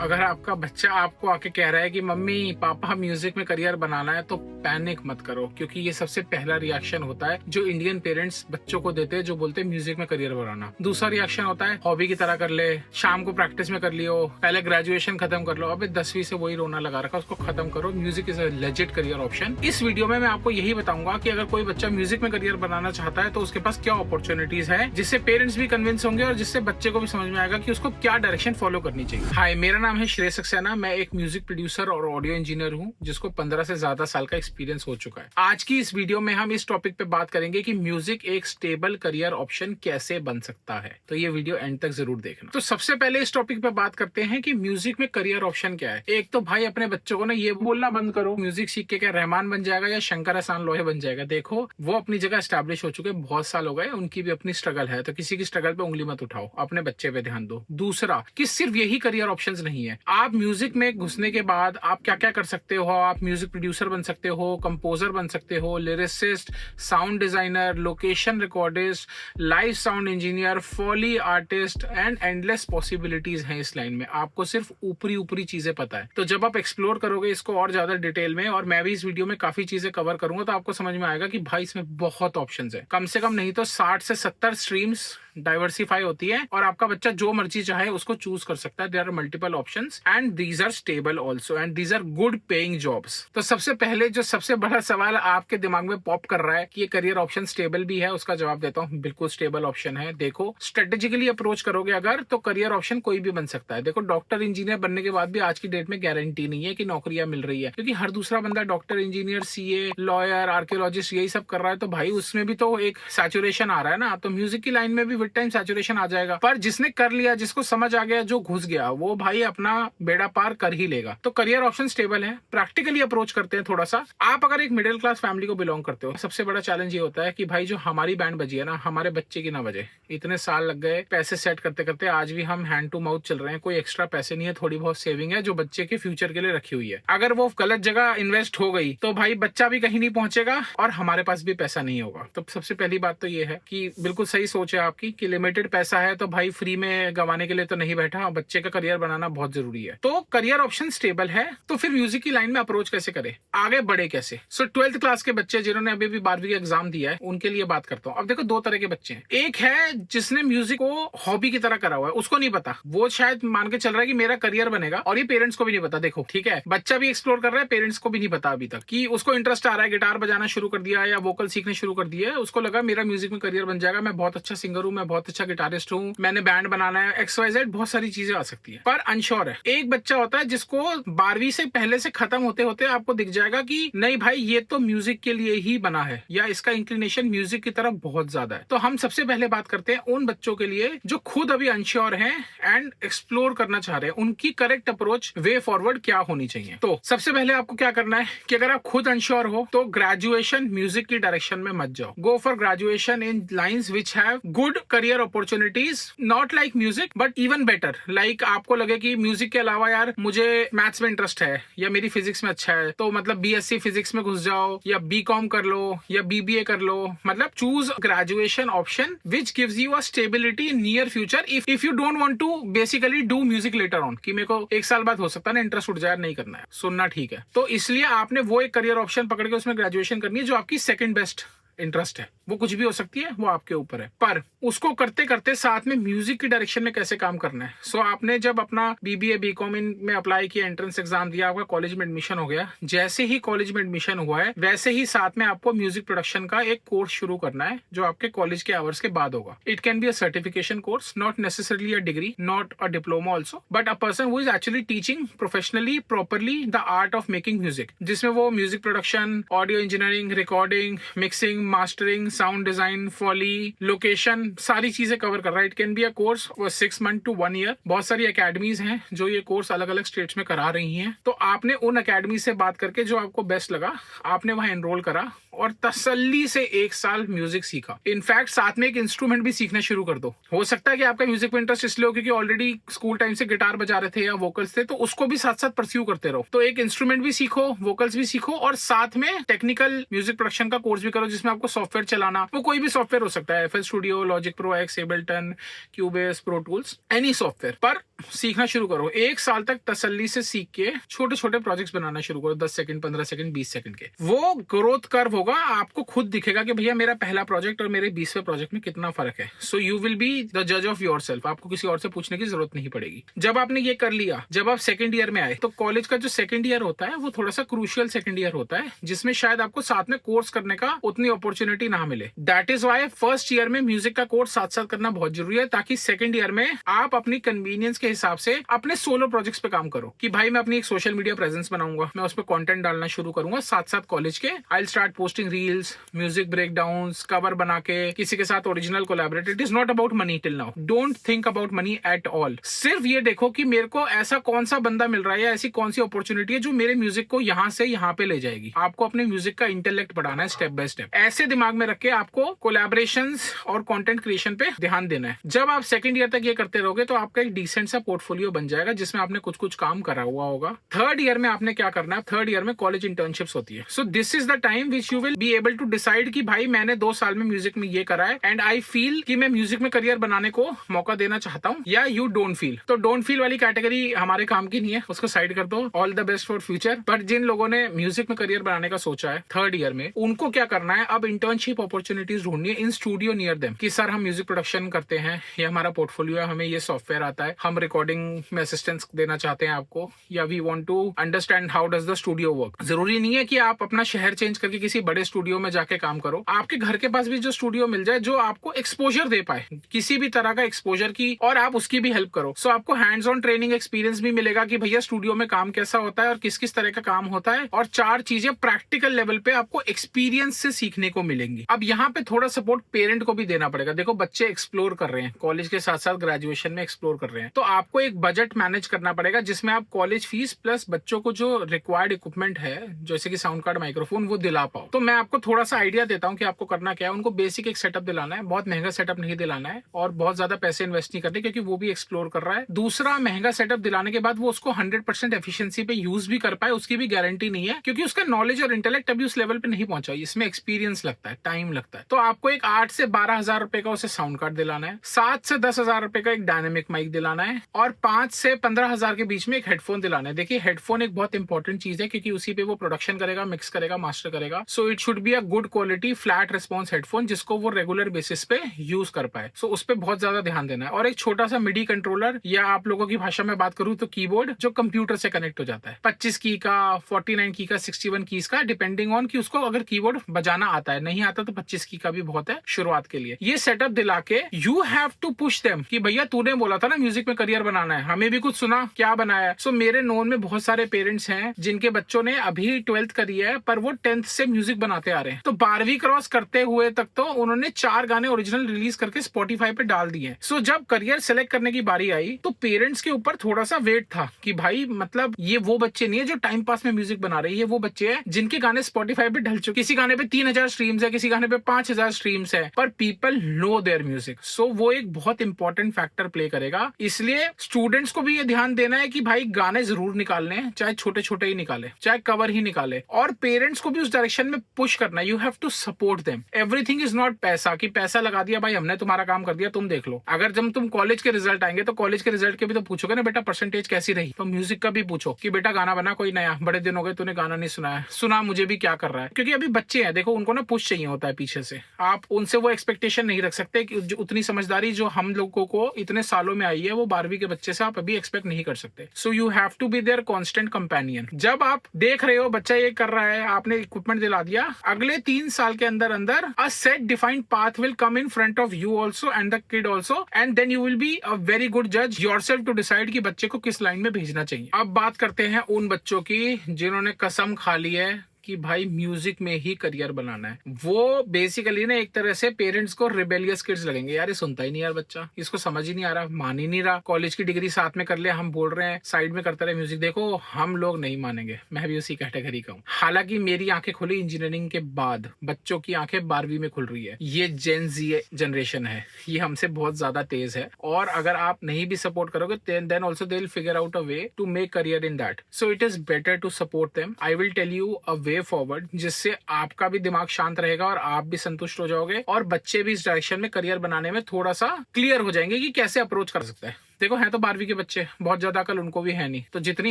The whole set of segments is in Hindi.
अगर आपका बच्चा आपको आके कह रहा है कि मम्मी पापा म्यूजिक में करियर बनाना है, तो पैनिक मत करो, क्योंकि ये सबसे पहला रिएक्शन होता है जो इंडियन पेरेंट्स बच्चों को देते हैं, जो बोलते हैं म्यूजिक में करियर बनाना। दूसरा रिएक्शन होता है हॉबी की तरह कर ले, शाम को प्रैक्टिस में कर लियो, पहले ग्रेजुएशन खत्म कर लो। अबे 10वीं से वही रोना लगा रखा, उसको खत्म करो। Music is a legit career option. इस वीडियो में मैं आपको यही बताऊंगा कि अगर कोई बच्चा म्यूजिक में करियर बनाना चाहता है तो उसके पास क्या अपॉर्चुनिटीज है, जिससे पेरेंट्स भी कन्विंस होंगे और जिससे बच्चे को भी समझ में आएगा कि उसको क्या डायरेक्शन फॉलो करनी चाहिए। हाय, मेरा नाम है श्रेय सक्सेना। मैं एक म्यूजिक प्रोड्यूसर और ऑडियो इंजीनियर हूँ, जिसको 15 से ज्यादा साल का एक्सपीरियंस हो चुका है। आज की इस वीडियो में हम इस टॉपिक पे बात करेंगे कि म्यूजिक एक स्टेबल करियर ऑप्शन कैसे बन सकता है। तो ये वीडियो एंड तक जरूर देखना। तो सबसे पहले इस टॉपिक पे बात करते हैं कि म्यूजिक में करियर ऑप्शन क्या है। एक तो भाई अपने बच्चों को ना ये बोलना बंद करो म्यूजिक सीख के क्या रहमान बन जाएगा या शंकर एहसान लोहे बन जाएगा। देखो, वो अपनी जगह एस्टैब्लिश हो चुके, बहुत साल हो गए, उनकी भी अपनी स्ट्रगल है, तो किसी की स्ट्रगल पे उंगली मत उठाओ, अपने बच्चे पे ध्यान दो। दूसरा कि सिर्फ यही करियर ऑप्शंस नहीं है। आप म्यूजिक में घुसने के बाद आप क्या क्या कर सकते हो। आप म्यूजिक प्रोड्यूसर बन सकते हो, कंपोजर बन सकते हो, lyricist, sound designer, location recordist, live sound engineer, foley artist and endless possibilities हैं इस लाइन में। आपको सिर्फ ऊपरी ऊपरी चीजें पता है, तो जब आप एक्सप्लोर करोगे इसको और ज्यादा डिटेल में, और मैं भी इस वीडियो में काफी चीजें कवर करूंगा, तो आपको समझ में आएगा कि भाई इसमें बहुत ऑप्शंस है। कम से कम नहीं तो 60 से 70 स्ट्रीम्स डाइवर्सिफाई होती है और आपका बच्चा जो मर्जी चाहे उसको चूज कर सकता है। There are multiple options and these are stable also and these are good paying jobs. तो सबसे पहले जो सबसे बड़ा सवाल आपके दिमाग में पॉप कर रहा है कि ये करियर ऑप्शन स्टेबल भी है, उसका जवाब देता हूँ, बिल्कुल स्टेबल ऑप्शन है। देखो, स्ट्रेटेजिकली अप्रोच करोगे अगर, तो करियर ऑप्शन कोई भी बन सकता है। देखो, डॉक्टर इंजीनियर बनने के बाद भी आज की डेट में गारंटी नहीं है कि नौकरियां मिल रही है, क्योंकि हर दूसरा बंदा doctor, engineer, CA, lawyer, archaeologist यही सब कर रहा है। तो भाई उसमें भी तो एक सैचुरेशन आ रहा है ना। तो म्यूजिक की लाइन में भी विद टाइम सैचुरेशन आ जाएगा, पर जिसने कर लिया, जिसको समझ आ गया, जो घुस गया, वो भाई अपना बेड़ा पार कर ही लेगा। तो करियर ऑप्शन स्टेबल है। प्रैक्टिकली अप्रोच करते हैं थोड़ा सा। आप अगर एक मिडिल क्लास फैमिली को बिलोंग करते हो, सबसे बड़ा चैलेंज ये होता है कि भाई जो हमारी बैंड बजी है ना, हमारे बच्चे की ना बजे। इतने साल लग गए पैसे सेट करते करते, आज भी हम हैंड टू माउथ चल रहे हैं। कोई एक्स्ट्रा पैसे नहीं है, थोड़ी बहुत सेविंग है जो बच्चे के फ्यूचर के लिए रखी हुई है। अगर वो गलत जगह इन्वेस्ट हो गई तो भाई बच्चा भी कहीं नहीं पहुंचेगा और हमारे पास भी पैसा नहीं होगा। तो सबसे पहली बात तो ये है कि बिल्कुल सही सोच है आपकी कि लिमिटेड पैसा है तो भाई फ्री में गंवाने के लिए तो नहीं बैठा। बच्चे का करियर बनाना बहुत जरूरी है। तो करियर ऑप्शन स्टेबल है, तो फिर म्यूजिक की लाइन में अप्रोच कैसे करें, आगे बढ़े कैसे। सो 12th क्लास के बच्चे जिन्होंने अभी भी 12वीं का एग्जाम दिया है, उनके लिए बात करता हूँ। अब देखो, दो तरह के बच्चे हैं। एक है जिसने म्यूजिक को हॉबी की तरह करा हुआ है, उसको नहीं पता, वो शायद मान के चल रहा है कि मेरा करियर बनेगा, और ये पेरेंट्स को भी नहीं पता। देखो ठीक है, बच्चा भी एक्सप्लोर कर रहा है, पेरेंट्स को भी नहीं पता अभी तक कि उसको इंटरेस्ट आ रहा है, गिटार बजाना शुरू कर दिया या वोकल सीखने शुरू कर दिया है। उसको लगा मेरा म्यूजिक में करियर बन जाएगा, मैं बहुत अच्छा सिंगर हूँ, मैं बहुत अच्छा गिटारिस्ट हूँ, मैंने बैंड बनाना है, XYZ, बहुत सारी चीजें आ सकती है। पर अनश्योर है। एक बच्चा होता है जिसको 12वीं से पहले से खत्म होते होते आपको दिख जाएगा कि नहीं भाई, ये तो म्यूजिक के लिए ही बना है, या इसका इंक्लिनेशन म्यूजिक की तरफ बहुत ज्यादा है। तो हम सबसे पहले बात करते हैं उन बच्चों के लिए जो खुद अभी अनश्योर हैं एंड एक्सप्लोर करना चाह रहे हैं। उनकी करेक्ट अप्रोच, वे फॉरवर्ड क्या होनी चाहिए। तो सबसे पहले आपको क्या करना है कि अगर आप खुद अनश्योर हो तो ग्रेजुएशन म्यूजिक की डायरेक्शन में मत जाओ। Go for graduation in lines which have good career opportunities, not like music but even better. Like आपको लगे कि म्यूजिक के अलावा यार मुझे मैथ्स में इंटरेस्ट है या मेरी फिजिक्स में अच्छा है, तो मतलब BSc फिजिक्स में घुस जाओ, या BCom कर लो, या BBA कर लो। मतलब choose graduation option which gives you a stability in near future if you don't want to basically do music later on, कि मेरे को एक साल बाद हो सकता है ना इंटरेस्ट उठ जाए, नहीं करना है, सुनना ठीक है। तो इसलिए आपने वो एक करियर ऑप्शन पकड़ के उसमें ग्रेजुएशन करनी है जो आपकी सेकंड बेस्ट इंटरेस्ट है। वो कुछ भी हो सकती है, वो आपके ऊपर है, पर उसको करते करते साथ में म्यूजिक की डायरेक्शन में कैसे काम करना है। सो आपने जब अपना BBA BCom में अप्लाई किया, एंट्रेंस एग्जाम दिया, आपका कॉलेज में एडमिशन हो गया। जैसे ही कॉलेज में एडमिशन हुआ है, वैसे ही साथ में आपको म्यूजिक प्रोडक्शन का एक कोर्स शुरू करना है, जो आपके कॉलेज के आवर्स के बाद होगा। It can be a certification course, not necessarily a degree, not a diploma also, but a person who is actually teaching professionally properly the art of making music, जिसमें वो music production, audio engineering, recording, mixing, mastering, sound design, foley, location, सारी चीजें कवर कर रहा है। It can be a course 6 months to 1 year। बहुत सारी एकेडमीज हैं जो ये कोर्स अलग अलग स्टेट्स में करा रही हैं। तो आपने उन एकेडमी से बात करके जो आपको बेस्ट लगा, आपने वहां एनरोल करा, और तसल्ली से 1 साल म्यूजिक सीखा। इनफैक्ट साथ में एक इंस्ट्रूमेंट भी सीखना शुरू कर दो। हो सकता है कि आपका म्यूजिक में इंटरेस्ट इसलिए हो क्योंकि ऑलरेडी स्कूल टाइम से गिटार बजा रहे थे या वोकल्स थे, तो उसको भी साथ साथ परस्यू करते रहो। तो एक इंस्ट्रूमेंट भी सीखो, वोकल्स भी सीखो, और साथ में टेक्निकल म्यूजिक प्रोडक्शन का कोर्स भी करो जिसमें आपको सॉफ्टवेयर चलाना, वो कोई भी सॉफ्टवेयर हो सकता है, FL studio, logic pro x, Ableton, Cubase, pro tools, any software, पर सीखना शुरू करो। 1 साल तक तसल्ली से सीख के छोटे छोटे प्रोजेक्ट्स बनाना शुरू करो, 10 सेकंड, 15 सेकंड, 20 सेकंड के। वो ग्रोथ कर्व होगा, आपको खुद दिखेगा कि भैया मेरा पहला प्रोजेक्ट और मेरे 20वें प्रोजेक्ट में कितना फर्क है। So you will be the जज ऑफ योरसेल्फ। आपको किसी और से पूछने की जरूरत नहीं पड़ेगी। जब आपने ये कर लिया, जब आप सेकंड ईयर में आए, तो कॉलेज का जो सेकंड ईयर होता है वो थोड़ा सा क्रूशियल सेकंड ईयर होता है, जिसमें शायद आपको साथ में कोर्स करने का उतनी अपॉर्चुनिटी ना मिले। That is why first year में म्यूजिक का कोर्स साथ साथ करना बहुत जरूरी है, ताकि सेकंड ईयर में आप अपनी कन्वीनियंस के हिसाब से अपने सोलो प्रोजेक्ट्स पे काम करो कि भाई मैं अपनी एक सोशल मीडिया प्रेजेंस बनाऊंगा, मैं उस पर कंटेंट डालना शुरू करूंगा साथ साथ कॉलेज के। I will start posting reels, music breakdowns, cover बना के किसी के साथ original collaborate. It is not about money till now. Don't think about money at all. सिर्फ ये देखो कि मेरे को ऐसा कौन सा बंदा मिल रहा है या ऐसी कौन सी अपॉर्चुनिटी है जो मेरे म्यूजिक को यहाँ से यहाँ पे ले जाएगी। आपको अपने म्यूजिक का इंटेलेक्ट बढ़ाना है स्टेप बाय स्टेप। ऐसे दिमाग में रख के आपको कोलैबोरेशंस और कंटेंट क्रिएशन पे ध्यान देना है। जब आप सेकंड ईयर तक ये करते रहोगे तो आपका एक डिसेंट सा पोर्टफोलियो बन जाएगा जिसमें आपने कुछ कुछ काम करा हुआ होगा। थर्ड ईयर में आपने क्या करना है, थर्ड ईयर में कॉलेज इंटर्नशिप्स होती है। So this is the time which you will be able to decide कि भाई मैंने 2 साल में म्यूजिक में ये करा है एंड आई फील कि मैं म्यूजिक में करियर बनाने को मौका देना चाहता हूँ, या यू डोंट फील। तो डोंट फील वाली कैटेगरी हमारे काम की नहीं है, उसको साइड कर दो। All the best for future. But जिन लोगों ने म्यूजिक में करियर बनाने का सोचा है थर्ड ईयर में, उनको क्या करना है, अब इंटर्नशिप अपॉर्चुनिटीज ढूंढनी है इन स्टूडियो नियर देम कि सर हम म्यूजिक प्रोडक्शन करते हैं, ये हमारा पोर्टफोलियो है, हमें ये सॉफ्टवेयर आता है, हम रिकॉर्डिंग में असिस्टेंस देना चाहते हैं आपको, या we want to understand how does the studio work. जरूरी नहीं है कि आप अपना शहर चेंज करके किसी बड़े स्टूडियो में जाके काम करो। आपके घर के पास भी जो स्टूडियो मिल जाए जो आपको एक्सपोजर दे पाए, किसी भी तरह का एक्सपोजर की, और आप उसकी भी हेल्प करो। सो आपको हैंड्स ऑन ट्रेनिंग एक्सपीरियंस भी मिलेगा कि भैया स्टूडियो में काम कैसा होता है और किस किस तरह का काम होता है, और 4 चीजें प्रैक्टिकल लेवल पे आपको एक्सपीरियंस से सीखने को मिलेंगी। अब यहाँ पे थोड़ा सपोर्ट पेरेंट को भी देना पड़ेगा। देखो बच्चे एक्सप्लोर कर रहे हैं, कॉलेज के साथ साथ ग्रेजुएशन में एक्सप्लोर कर रहे हैं, तो आपको एक बजट मैनेज करना पड़ेगा जिसमें आप कॉलेज फीस प्लस बच्चों को जो रिक्वायर्ड इक्विपमेंट है जैसे कि साउंड कार्ड, माइक्रोफोन, वो दिला पाओ। तो मैं आपको थोड़ा सा आइडिया देता हूँ कि आपको करना क्या है। उनको बेसिक एक सेटअप दिलाना है, बहुत महंगा सेटअप नहीं दिलाना है और बहुत ज्यादा पैसे इन्वेस्ट नहीं करते क्योंकि वो भी एक्सप्लोर कर रहा है। दूसरा, महंगा सेटअप दिलाने के बाद वो उसको 100% एफिशिएंसी पे यूज भी कर पाए उसकी भी गारंटी नहीं है, क्योंकि उसका नॉलेज और इंटेलेक्ट अभी उस लेवल पे नहीं पहुंचा। इसमें एक्सपीरियंस लगता है, टाइम लगता है। तो आपको एक 8 से 12 हजार रुपए का उसे साउंड कार्ड दिलाना है, 7 से 10 हजार रुपए का एक डायनेमिक माइक दिलाना है, और 5 से 15 हजार के बीच में एक हेडफोन दिलाना है। देखिए हेडफोन एक बहुत इंपॉर्टेंट चीज है क्योंकि उसी पे वो प्रोडक्शन करेगा, मिक्स करेगा, मास्टर करेगा। So it should be a good quality flat response headphone जिसको वो रेगुलर बेसिस पे यूज कर पाए। सो उस पर बहुत ज्यादा ध्यान देना है। और एक छोटा सा मिडी कंट्रोलर, या आप लोगों की भाषा में बात करूं तो कीबोर्ड, जो कंप्यूटर से कनेक्ट हो जाता है, 25 की का, 49 की का, 61 कीज का, डिपेंडिंग ऑन कि उसको अगर कीबोर्ड बजाना आता है, नहीं आता तो 25 की का भी बहुत है शुरुआत के लिए। ये सेटअप दिला के you have to push them कि भैया तूने बोला था ना म्यूजिक में करियर बनाना है, हमें भी कुछ सुना, क्या बनाया। सो मेरे नोन में बहुत सारे पेरेंट्स हैं जिनके बच्चों ने अभी 12th करी है पर वो 10th से म्यूजिक बनाते आ रहे हैं। तो 12वीं क्रॉस करते हुए तक तो उन्होंने 4 गाने ओरिजिनल रिलीज करके स्पॉटिफाई पे डाल दिए। सो जब करियर सेलेक्ट करने की बारी आई तो पेरेंट्स के ऊपर थोड़ा सा वेट था कि भाई मतलब ये वो बच्चे नहीं है जो टाइम पास में म्यूजिक बना रहे हैं, ये वो बच्चे हैं जिनके गाने स्पॉटिफाई पे ढल चुके। किसी गाने पे 3000 स्ट्रीम्स है, किसी गाने पे 5000 स्ट्रीम्स है, पर पीपल नो देयर म्यूजिक। सो वो एक बहुत इंपॉर्टेंट फैक्टर प्ले करेगा। इसलिए स्टूडेंट्स को भी ये ध्यान देना है कि भाई गाने जरूर निकालने हैं, चाहे छोटे छोटे ही निकाले, चाहे कवर ही निकाले, और पेरेंट्स को भी उस डायरेक्शन में पुश करना है। You have to support them. Everything is not पैसा कि पैसा लगा दिया भाई हमने, तुम्हारा काम कर दिया, तुम देख लो। अगर जब तुम कॉलेज के रिजल्ट आएंगे तो कॉलेज के रिजल्ट के भी तो पूछोगे ना बेटा परसेंटेज कैसी रही, तो म्यूजिक का भी पूछो कि बेटा गाना बना कोई नया, बड़े दिन हो गए तूने गाना नहीं सुनाया, सुना मुझे भी क्या कर रहा है। क्योंकि अभी बच्चे हैं, देखो उनको ना पुश चाहिए होता है पीछे से। आप उनसे वो एक्सपेक्टेशन नहीं रख सकते कि उतनी समझदारी जो हम लोगों को इतने सालों में आई है वो 12वीं के बच्चे से आप अभी एक्सपेक्ट नहीं कर सकते। So you have to be there constant companion. जब आप देख रहे हो बच्चा ये कर रहा है, आपने इक्विपमेंट दिला दिया, अगले 3 साल के अंदर अंदर a set defined path will come in front of you also and the kid also, and then you will be a very good जज योरसेल्फ टू डिसाइड कि बच्चे को किस लाइन में भेजना चाहिए। अब बात करते हैं उन बच्चों की जिन्होंने कसम खा ली है कि भाई म्यूजिक में ही करियर बनाना है, वो बेसिकली ना एक तरह से पेरेंट्स को रिबेलियस किड्स लगेंगे, यार ये सुनता ही नहीं यार बच्चा, इसको समझ ही नहीं आ रहा, मान ही नहीं रहा, कॉलेज की डिग्री साथ में कर ले, हम बोल रहे हैं साइड में करता रहे म्यूजिक। देखो हम लोग नहीं मानेंगे, मैं भी उसी कैटेगरी का हूँ। हालांकि मेरी आंखें खुली इंजीनियरिंग के बाद, बच्चों की आंखें 12वीं में खुल रही है। ये जेन जी जनरेशन है, ये हमसे बहुत ज्यादा तेज है, और अगर आप नहीं भी सपोर्ट करोगे then also they will figure out a way to make career in that. So it is better to support them. I will tell you a way forward, जिससे आपका भी दिमाग शांत रहेगा और आप भी संतुष्ट हो जाओगे, और बच्चे भी इस डायरेक्शन में करियर बनाने में थोड़ा सा क्लियर हो जाएंगे कि कैसे अप्रोच कर सकता है। देखो हैं तो 12वीं के बच्चे, बहुत ज्यादा अकल उनको भी है नहीं, तो जितनी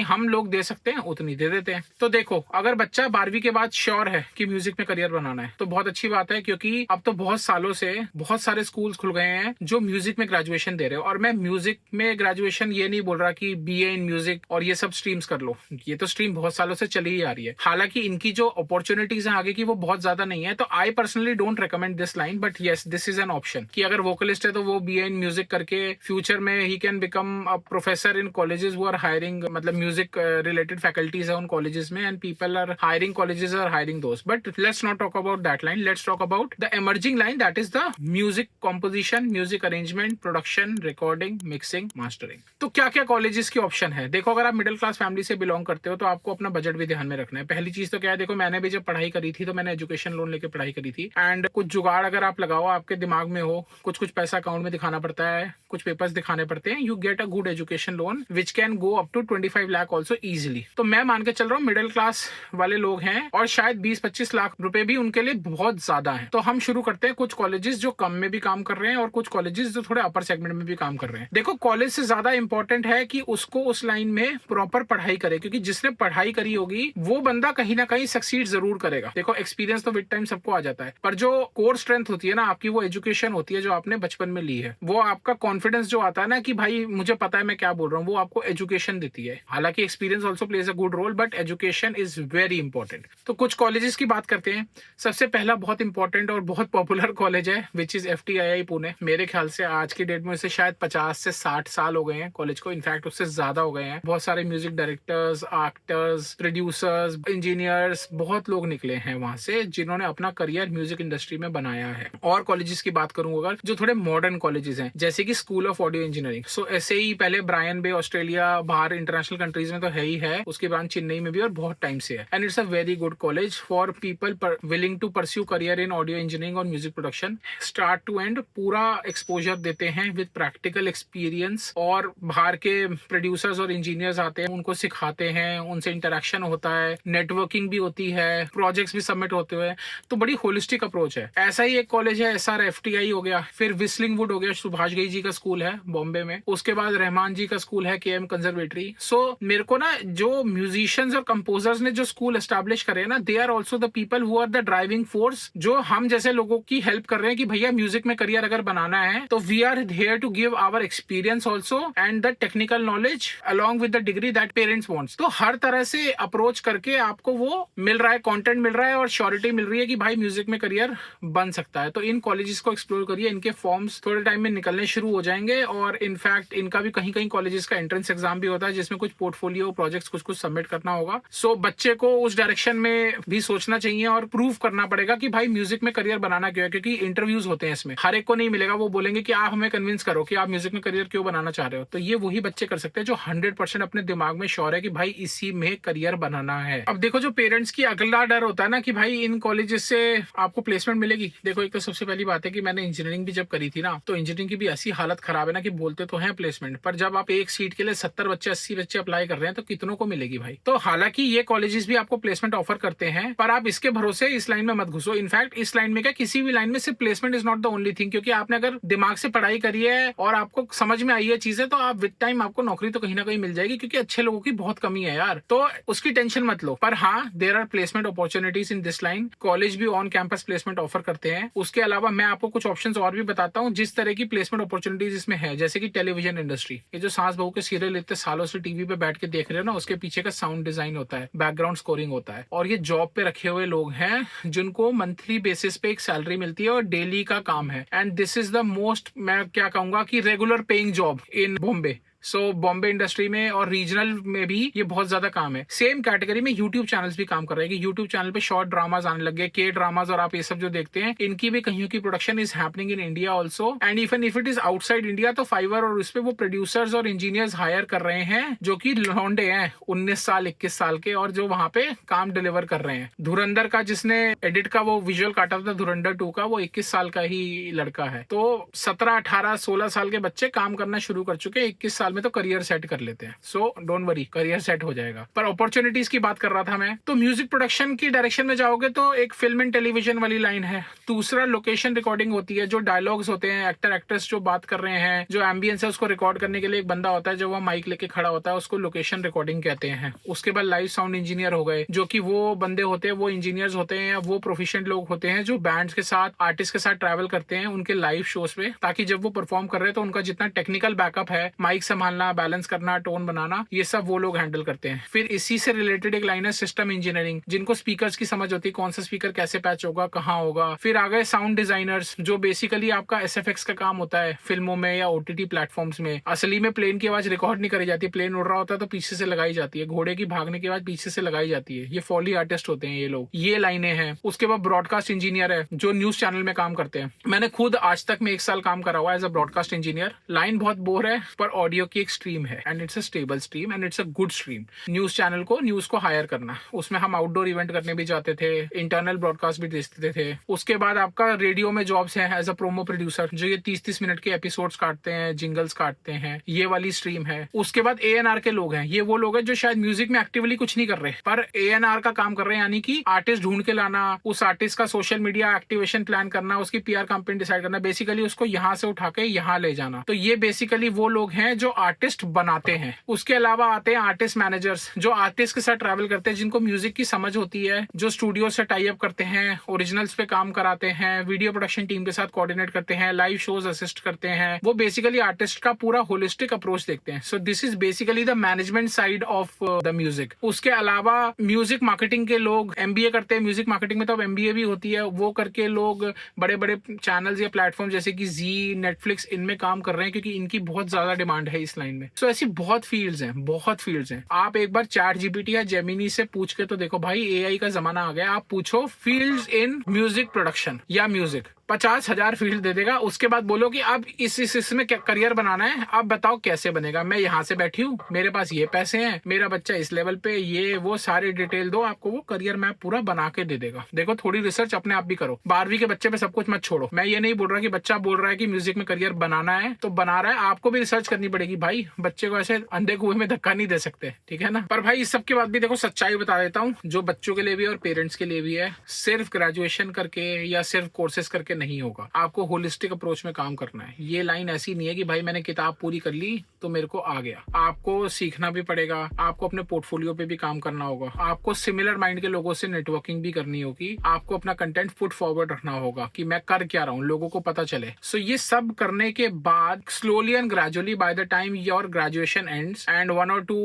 हम लोग दे सकते हैं उतनी दे देते हैं। तो देखो अगर बच्चा 12वीं के बाद श्योर है कि म्यूजिक में करियर बनाना है तो बहुत अच्छी बात है, क्योंकि अब तो बहुत सालों से बहुत सारे स्कूल्स खुल गए हैं जो म्यूजिक में ग्रेजुएशन दे रहे हो। और मैं म्यूजिक में ग्रेजुएशन ये नहीं बोल रहा कि बीए इन म्यूजिक और ये सब स्ट्रीम्स कर लो, ये तो स्ट्रीम बहुत सालों से चली ही आ रही है। हालांकि इनकी जो अपॉर्चुनिटीज है आगे की वो बहुत ज्यादा नहीं है, तो I personally don't recommend this line, but yes this is an option कि अगर वोकलिस्ट है तो वो बीए इन म्यूजिक करके फ्यूचर में ही can become a professor in colleges वो आर हायरिंग, मतलब म्यूजिक रिलेटेड फैकल्टीज है उन कॉलेजेस में, and people are hiring, colleges are hiring those. But let's not talk about that line, let's talk about the emerging line, that is the music composition, music arrangement, production, recording, mixing, mastering. तो क्या क्या कॉलेजेस की ऑप्शन है? देखो अगर आप मिडिल क्लास फैमिली से बिलोंग करते हो तो आपको अपना बजट भी ध्यान में रखना है। पहली चीज तो क्या है, देखो मैंने भी जब पढ़ाई करी थी तो मैंने एजुकेशन लोन लेके पढ़ाई करी थी, एंड कुछ जुगाड़ अगर आप लगाओ, आपके दिमाग में हो, कुछ पैसा अकाउंट में दिखाना पड़ता है, कुछ पेपर्स दिखाने पड़ते हैं, you get a good education loan which can go up to 25 lakh also easily. तो मैं मान के चल रहा हूँ मिडिल क्लास वाले लोग हैं और शायद 20-25 लाख रुपए भी उनके लिए बहुत ज्यादा है। तो हम शुरू करते हैं कुछ कॉलेजेस जो कम में भी काम कर रहे हैं और कुछ कॉलेजेस जो थोड़े अपर सेगमेंट में भी काम कर रहे हैं। देखो कॉलेज से ज्यादा इंपॉर्टेंट है कि उसको उस लाइन में प्रॉपर पढ़ाई करे, क्योंकि जिसने पढ़ाई करी होगी वो बंदा कहीं ना कहीं सक्सीड जरूर करेगा। देखो एक्सपीरियंस तो विद टाइम सबको आ जाता है, पर जो कोर स्ट्रेंथ होती है ना आपकी, वो एजुकेशन होती है जो आपने बचपन में ली है। वो आपका कॉन्फिडेंस जो आता है ना कि भाई मुझे पता है मैं क्या बोल रहा हूँ, वो आपको एजुकेशन देती है। हालांकि experience also plays a good role, but education is very important. तो कुछ कॉलेजेस की बात करते हैं। सबसे पहला बहुत इंपॉर्टेंट और बहुत पॉपुलर कॉलेज है विच इज FTII पुणे। मेरे ख्याल से आज की डेट में उसे शायद 50 से 60 साल हो गए हैं कॉलेज को, इनफैक्ट उससे ज्यादा हो गए हैं। बहुत सारे music directors, actors, producers, engineers, बहुत लोग निकले हैं वहां से जिन्होंने अपना करियर म्यूजिक इंडस्ट्री में बनाया है। और कॉलेजेस की बात करूं अगर, जो थोड़े मॉडर्न कॉलेजेस हैं, जैसे कि स्कूल ऑफ ऑडियो इंजीनियरिंग। सो ऐसे ही पहले ब्रायन बे ऑस्ट्रेलिया, बाहर इंटरनेशनल कंट्रीज में तो है ही है, उसके बाद चेन्नई में भी और बहुत टाइम से है। And it's a very good college for people willing to pursue career in audio engineering और music production. Start to end पूरा एक्सपोजर देते हैं विद प्रैक्टिकल एक्सपीरियंस, और बाहर के प्रोड्यूसर्स और इंजीनियर्स आते हैं, उनको सिखाते हैं, उनसे इंटरेक्शन होता है, नेटवर्किंग भी होती है, प्रोजेक्ट्स भी सबमिट होते हुए। तो बड़ी होलिस्टिक अप्रोच है। ऐसा ही एक कॉलेज है SRFTI हो गया, फिर विस्लिंग वुड हो गया, सुभाष घई जी का स्कूल है बॉम्बे में, उसके बाद रहमान जी का स्कूल है KM कंजर्वेटरी। सो मेरे को ना जो म्यूजिशियंस और कंपोजर्स ने जो स्कूल एस्टैब्लिश करे ना, they are also the people who are the driving force, जो हम जैसे लोगों की हेल्प कर रहे हैं कि भैया म्यूजिक में करियर अगर बनाना है तो we are here to give our experience also and the technical knowledge along with the degree that parents wants. तो हर तरह से अप्रोच करके आपको वो मिल रहा है, कंटेंट मिल रहा है और श्योरिटी मिल रही है कि भाई म्यूजिक में करियर बन सकता है। तो इन कॉलेजेस को एक्सप्लोर करिए, इनके फॉर्म्स थोड़े टाइम में निकलने शुरू हो जाएंगे, और इनफैक्ट इनका भी कहीं कहीं कॉलेजेस का एंट्रेंस एग्जाम भी होता है जिसमें कुछ पोर्टफोलियो प्रोजेक्ट्स कुछ सबमिट करना होगा। सो बच्चे को उस डायरेक्शन में भी सोचना चाहिए और प्रूव करना पड़ेगा कि भाई म्यूजिक में करियर बनाना क्यों है, क्योंकि इंटरव्यूज होते हैं इसमें, हर एक को नहीं मिलेगा। वो बोलेंगे कि आप हमें कन्विंस करो कि आप म्यूजिक में करियर क्यों बनाना चाह रहे हो। तो ये वही बच्चे कर सकते हैं जो 100% अपने दिमाग में श्योर है कि भाई इसी में करियर बनाना है। अब देखो जो पेरेंट्स की अगला डर होता है ना कि भाई इन कॉलेजेस से आपको प्लेसमेंट मिलेगी। देखो एक तो सबसे पहली बात है कि मैंने इंजीनियरिंग भी जब करी थी ना, तो इंजीनियरिंग की भी ऐसी हालत खराब है ना कि बोलते तो हैं प्लेसमेंट, पर जब आप एक सीट के लिए 70 बच्चे 80 बच्चे अप्लाई कर रहे हैं तो कितनों को मिलेगी भाई। तो हालांकि ये कॉलेजेस भी आपको प्लेसमेंट ऑफर करते हैं, पर आप इसके भरोसे इस लाइन में मत घुसो। इनफैक्ट इस लाइन में क्या, किसी भी लाइन में सिर्फ placement is not the only thing, क्योंकि आपने अगर दिमाग से पढ़ाई करी है और आपको समझ में आई है चीजें, तो आप विद टाइम आपको नौकरी तो कहीं ना कहीं मिल जाएगी, क्योंकि अच्छे लोगों की बहुत कमी है यार। तो उसकी टेंशन मत लो। पर हाँ, there are placement opportunities in this line. College भी ऑन कैंपस प्लेसमेंट ऑफर करते हैं। उसके अलावा मैं आपको कुछ ऑप्शंस और भी बताता हूँ जिस तरह की प्लेसमेंट अपॉर्चुनिटीज इसमें है, जैसे कि टेलीविजन इंडस्ट्री। ये जो सास बहू के सीरियल इतने सालों से टीवी पे बैठ के देख रहे हो ना, उसके पीछे का साउंड डिजाइन होता है, बैकग्राउंड स्कोरिंग होता है, और ये जॉब पे रखे हुए लोग हैं जिनको मंथली बेसिस पे एक सैलरी मिलती है और डेली का काम है। And this is the most, मैं क्या कहूंगा कि regular paying job in Bombay. So Bombay industry में और रीजनल में भी ये बहुत ज्यादा काम है। सेम कैटेगरी में यूट्यूब चैनल्स भी काम कर रहे हैं कि यूट्यूब चैनल पे शॉर्ट ड्रामाज आने लग गए, के ड्रामाज, और आप ये सब जो देखते हैं इनकी भी कहीं की production is happening in India also, and even if it is outside India तो फाइवर और उस पे वो प्रोड्यूसर्स और इंजीनियर्स हायर कर रहे हैं जो कि लौंडे हैं 19 साल 21 साल के, और जो वहां पे काम डिलीवर कर रहे हैं। धुरंधर का जिसने एडिट का वो विजुअल काटा था धुरंधर 2 का, वो 21 साल का ही लड़का है। तो 17 18 16 साल के बच्चे काम करना शुरू कर चुके हैं, 21 साल में तो करियर सेट कर लेते हैं। So don't worry, career set हो जाएगा। पर अपॉर्चुनिटीज की बात कर रहा था मैं, तो म्यूजिक प्रोडक्शन की डायरेक्शन में जाओगे तो एक फिल्म एंड टेलीविजन वाली लाइन है, दूसरा लोकेशन रिकॉर्डिंग होती है, जो डायलॉग्स होते हैं, एक्टर एक्ट्रेस जो बात कर रहे हैं, जो एम्बियंस है उसको रिकॉर्ड करने के लिए एक बंदा होता है जो वह माइक लेके खड़ा होता है, उसको लोकेशन रिकॉर्डिंग कहते हैं। उसके बाद लाइव साउंड इंजीनियर हो गए, जो कि वो बंदे होते हैं, वो इंजीनियर्स होते हैं या वो प्रोफिशिएंट लोग होते हैं जो बैंड्स के साथ, आर्टिस्ट के साथ ट्रैवल करते हैं उनके लाइव शोज पे, ताकि जब वो परफॉर्म कर रहे हैं तो उनका जितना टेक्निकल बैकअप है, माइक संभालना, बैलेंस करना, टोन बनाना, ये सब वो लोग हैंडल करते हैं। फिर इसी से रिलेटेड एक लाइन है सिस्टम इंजीनियरिंग, जिनको स्पीकर्स की समझ होती है, कौन सा स्पीकर कैसे पैच होगा, कहाँ होगा। फिर आ गए साउंड डिजाइनर्स, जो बेसिकली आपका SFX का काम होता है फिल्मों में या OTT प्लेटफॉर्म्स में। असली में प्लेन की आवाज रिकॉर्ड नहीं करी जाती, प्लेन उड़ रहा होता है तो पीछे से लगाई जाती है, घोड़े की भागने के बाद पीछे से लगाई जाती है। ये फॉली आर्टिस्ट होते हैं ये लोग, ये लाइनें हैं। उसके बाद ब्रॉडकास्ट इंजीनियर है, जो न्यूज चैनल में काम करते हैं। मैंने खुद आज तक में 1 साल काम करा हुआ है as a broadcast engineer. Line बहुत बोर है पर ऑडियो की एक स्ट्रीम है, and it's a stable stream and it's a good stream. News channel को, न्यूज को हायर करना, उसमें हम आउटडोर इवेंट करने भी जाते थे, इंटरनल ब्रॉडकास्ट भी देखते थे। उसके बाद आपका रेडियो में जॉब्स है एज अ प्रोमो प्रोड्यूसर, जो ये 30-30 मिनट के एपिसोड्स काटते हैं, जिंगल्स काटते हैं, ये वाली स्ट्रीम है। उसके बाद ANR के लोग हैं, ये वो लोग हैं जो शायद म्यूजिक में एक्टिवली कुछ नहीं कर रहे पर ANR का काम कर रहे हैं, यानी कि आर्टिस्ट ढूंढ के लाना, उस आर्टिस्ट का सोशल मीडिया एक्टिवेशन प्लान करना, उसकी PR कैंपेन डिसाइड करना, बेसिकली उसको यहाँ से उठा के यहाँ ले जाना। तो ये बेसिकली वो लोग हैं जो आर्टिस्ट बनाते हैं। उसके अलावा आते हैं आर्टिस्ट मैनेजर्स, जो आर्टिस्ट के साथ ट्रैवल करते हैं, जिनको म्यूजिक की समझ होती है, जो स्टूडियो से टाई अप करते हैं, ओरिजिनल्स पे काम कराते हैं, वीडियो प्रोडक्शन टीम के साथ कोऑर्डिनेट करते हैं, लाइव शोज असिस्ट करते हैं। वो बेसिकली आर्टिस्ट का पूरा होलिस्टिक अप्रोच देखते हैं। सो this is basically the management side of the music. उसके अलावा म्यूजिक मार्केटिंग के लोग MBA करते हैं, म्यूजिक मार्केटिंग में तो अब MBA भी होती है, वो करके लोग बड़े बड़े चैनल्स या प्लेटफॉर्म जैसे कि जी, नेटफ्लिक्स, इनमें काम कर रहे हैं, क्योंकि इनकी बहुत ज्यादा डिमांड है इस लाइन में। सो ऐसी बहुत फील्ड्स हैं, बहुत फील्ड्स हैं। आप एक बार ChatGPT या जेमिनी से पूछ के तो देखो भाई, AI का जमाना आ गया। आप पूछो फील्ड्स इन म्यूजिक प्रोडक्शन या म्यूजिक, 50,000 फील्ड दे देगा। उसके बाद बोलो कि अब इसमें क्या करियर बनाना है, अब बताओ कैसे बनेगा। मैं यहाँ से बैठी हूँ, मेरे पास ये पैसे हैं, मेरा बच्चा इस लेवल पे, ये वो सारे डिटेल दो, आपको वो करियर मैप पूरा बना के दे देगा। देखो, थोड़ी रिसर्च अपने आप भी करो। 12वीं के बच्चे पे सब कुछ मत छोड़ो। मैं ये नहीं बोल रहा कि बच्चा बोल रहा है कि म्यूजिक में करियर बनाना है तो बना रहा है, आपको भी रिसर्च करनी पड़ेगी भाई। बच्चे को ऐसे अंधे कुएं में धक्का नहीं दे सकते, ठीक है ना। पर भाई इस सब के बाद भी देखो, सच्चाई बता देता हूँ, जो बच्चों के लिए भी और पेरेंट्स के लिए भी है, सिर्फ ग्रेजुएशन करके या सिर्फ कोर्सेज करके नहीं होगा। आपको होलिस्टिक अप्रोच में काम करना है। ये लाइन ऐसी नहीं है कि भाई मैंने किताब पूरी कर ली तो मेरे को आ गया। आपको सीखना भी पड़ेगा, आपको अपने पोर्टफोलियो पे भी काम करना होगा, आपको सिमिलर माइंड के लोगों से नेटवर्किंग भी करनी होगी, आपको अपना कंटेंट फुट फॉरवर्ड रखना होगा कि मैं कर क्या रहा हूँ, लोगों को पता चले। सो ये सब करने के बाद slowly and gradually by the time your graduation ends and 1 or 2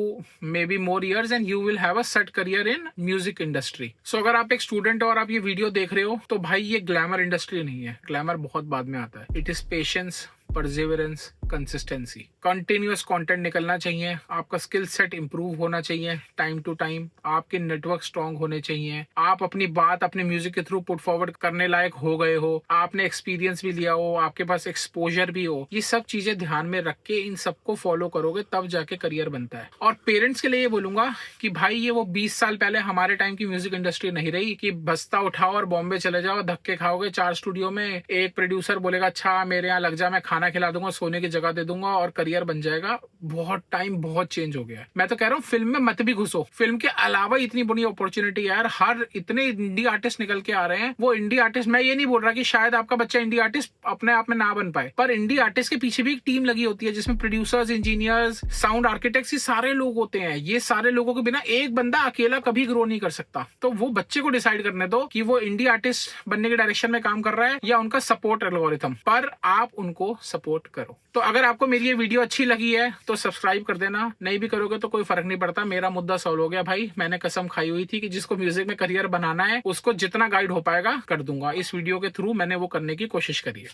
may be more years and you will have a set career in music industry. So अगर आप एक स्टूडेंट हो और आप ये वीडियो देख रहे हो तो भाई ये ग्लैमर इंडस्ट्री नहीं है, ग्लैमर बहुत बाद में आता है। It is patience, perseverance, consistency, continuous content निकलना चाहिए, आपका स्किल सेट इंप्रूव होना चाहिए टाइम टू टाइम, आपके नेटवर्क स्ट्रांग होने चाहिए, आप अपनी बात अपने म्यूजिक के थ्रू पुट फॉरवर्ड करने लायक हो गए हो, आपने एक्सपीरियंस भी लिया हो, आपके पास एक्सपोजर भी हो। ये सब चीजें ध्यान में रख के इन सबको फॉलो करोगे तब जाके करियर बनता है। और पेरेंट्स के लिए ये बोलूंगा कि भाई ये वो 20 साल पहले हमारे टाइम की म्यूजिक इंडस्ट्री नहीं रही कि बस्ता उठाओ और बॉम्बे चले जाओ, धक्के खाओगे 4 स्टूडियो में, एक प्रोड्यूसर बोलेगा अच्छा मेरे यहाँ लग जा, मैं खाना खिला दूंगा, सोने की जगह दे दूंगा और करियर बन जाएगा। बहुत टाइम बहुत चेंज हो गया है। मैं तो कह रहा हूँ फिल्म में मत भी घुसो। फिल्म के अलावा इतनी बड़ी अपॉर्चुनिटी यार, हर इतने इंडी आर्टिस्ट निकल के आ रहे हैं। वो इंडी आर्टिस्ट, मैं ये नहीं बोल रहा कि शायद आपका बच्चा इंडी आर्टिस्ट अपने आप में ना बन पाए, पर इंडी आर्टिस्ट के पीछे भी एक टीम लगी होती है जिसमें प्रोड्यूसर्स, इंजीनियर्स, साउंड आर्किटेक्ट्स, ये सारे लोग होते हैं। ये सारे लोगों के बिना एक बंदा अकेला कभी ग्रो नहीं कर सकता। तो वो बच्चे को डिसाइड करने दो कि वो इंडी आर्टिस्ट बनने के डायरेक्शन में काम कर रहा है या उनका सपोर्ट एल्गोरिथम, पर आप उनको सपोर्ट करो। तो अगर आपको मेरी ये वीडियो अच्छी लगी है तो सब्सक्राइब कर देना, नहीं भी करोगे तो कोई फर्क नहीं पड़ता, मेरा मुद्दा सॉल्व हो गया भाई। मैंने कसम खाई हुई थी कि जिसको म्यूजिक में करियर बनाना है उसको जितना गाइड हो पाएगा कर दूंगा। इस वीडियो के थ्रू मैंने वो करने की कोशिश करी है।